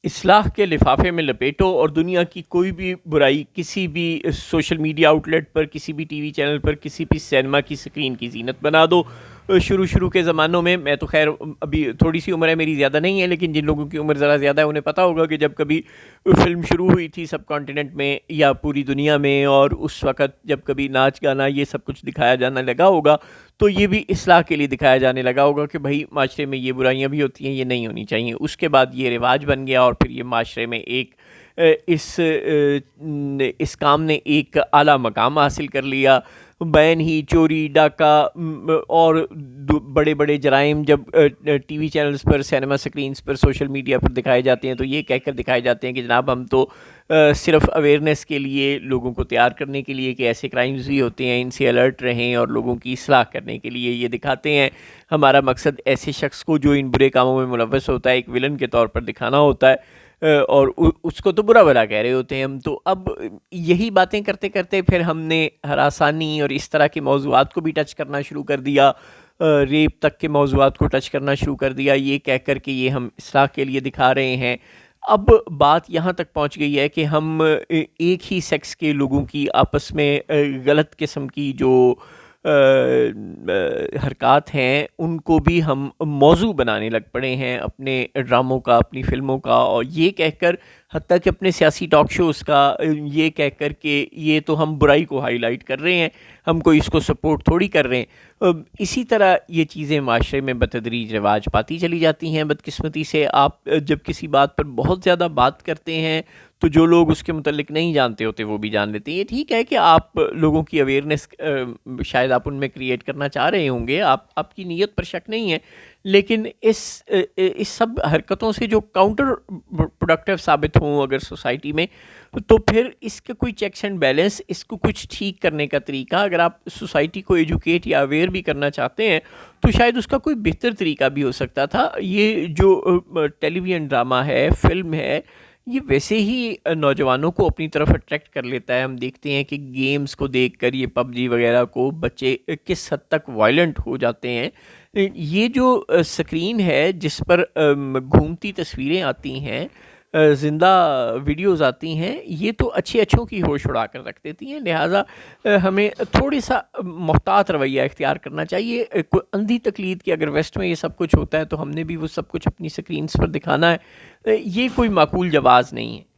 اصلاح کے لفافے میں لپیٹو اور دنیا کی کوئی بھی برائی کسی بھی سوشل میڈیا آؤٹلیٹ پر، کسی بھی ٹی وی چینل پر، کسی بھی سینما کی سکرین کی زینت بنا دو۔ شروع کے زمانوں میں تو خیر ابھی تھوڑی سی عمر ہے میری، زیادہ نہیں ہے، لیکن جن لوگوں کی عمر ذرا زیادہ ہے انہیں پتہ ہوگا کہ جب کبھی فلم شروع ہوئی تھی سب کانٹیننٹ میں یا پوری دنیا میں، اور اس وقت جب کبھی ناچ گانا یہ سب کچھ دکھایا جانا لگا ہوگا تو یہ بھی اصلاح کے لیے دکھایا جانے لگا ہوگا کہ بھائی معاشرے میں یہ برائیاں بھی ہوتی ہیں، یہ نہیں ہونی چاہیے۔ اس کے بعد یہ رواج بن گیا اور پھر یہ معاشرے میں ایک اس کام نے ایک اعلیٰ مقام حاصل کر لیا۔ بین ہی چوری ڈاکہ اور بڑے بڑے جرائم جب ٹی وی چینلز پر، سینما سکرینز پر، سوشل میڈیا پر دکھائے جاتے ہیں تو یہ کہہ کر دکھائے جاتے ہیں کہ جناب ہم تو صرف اویئرنیس کے لیے، لوگوں کو تیار کرنے کے لیے کہ ایسے کرائمز بھی ہوتے ہیں، ان سے الرٹ رہیں اور لوگوں کی اصلاح کرنے کے لیے یہ دکھاتے ہیں۔ ہمارا مقصد ایسے شخص کو جو ان برے کاموں میں ملوث ہوتا ہے ایک ویلن کے طور پر دکھانا ہوتا ہے، اور اس کو تو برا بھلا کہہ رہے ہوتے ہیں ہم تو۔ اب یہی باتیں کرتے کرتے پھر ہم نے ہراسانی اور اس طرح کے موضوعات کو بھی ٹچ کرنا شروع کر دیا، ریپ تک کے موضوعات کو ٹچ کرنا شروع کر دیا، یہ کہہ کر کہ یہ ہم اصلاح کے لیے دکھا رہے ہیں۔ اب بات یہاں تک پہنچ گئی ہے کہ ہم ایک ہی سیکس کے لوگوں کی آپس میں غلط قسم کی جو حرکات ہیں ان کو بھی ہم موضوع بنانے لگ پڑے ہیں اپنے ڈراموں کا، اپنی فلموں کا، اور یہ کہہ کر حتیٰ کہ اپنے سیاسی ٹاک شوز کا، یہ کہہ کر کہ یہ تو ہم برائی کو ہائی لائٹ کر رہے ہیں، ہم کوئی اس کو سپورٹ تھوڑی کر رہے ہیں۔ اسی طرح یہ چیزیں معاشرے میں بتدریج رواج پاتی چلی جاتی ہیں۔ بدقسمتی سے آپ جب کسی بات پر بہت زیادہ بات کرتے ہیں تو جو لوگ اس کے متعلق نہیں جانتے ہوتے وہ بھی جان لیتے ہیں۔ یہ ٹھیک ہے کہ آپ لوگوں کی اویئرنیس شاید آپ ان میں کریٹ کرنا چاہ رہے ہوں گے، آپ کی نیت پر شک نہیں ہے، لیکن اس سب حرکتوں سے جو کاؤنٹر پروڈکٹیو ثابت ہوں اگر سوسائٹی میں، تو پھر اس کے کوئی چیکس اینڈ بیلنس، اس کو کچھ ٹھیک کرنے کا طریقہ، اگر آپ سوسائٹی کو ایجوکیٹ یا اویئر بھی کرنا چاہتے ہیں تو شاید اس کا کوئی بہتر طریقہ بھی ہو سکتا تھا۔ یہ جو ٹیلی ویژن ڈرامہ ہے، فلم ہے، یہ ویسے ہی نوجوانوں کو اپنی طرف اٹریکٹ کر لیتا ہے۔ ہم دیکھتے ہیں کہ گیمز کو دیکھ کر یہ پب جی وغیرہ کو بچے کس حد تک وائلنٹ ہو جاتے ہیں۔ یہ جو سکرین ہے جس پر گھومتی تصویریں آتی ہیں، زندہ ویڈیوز آتی ہیں، یہ تو اچھوں کی ہوش اڑا کر رکھ دیتی ہیں، لہٰذا ہمیں تھوڑی سا محتاط رویہ اختیار کرنا چاہیے۔ کوئی اندھی تقلید کہ اگر ویسٹ میں یہ سب کچھ ہوتا ہے تو ہم نے بھی وہ سب کچھ اپنی سکرینز پر دکھانا ہے، یہ کوئی معقول جواز نہیں ہے۔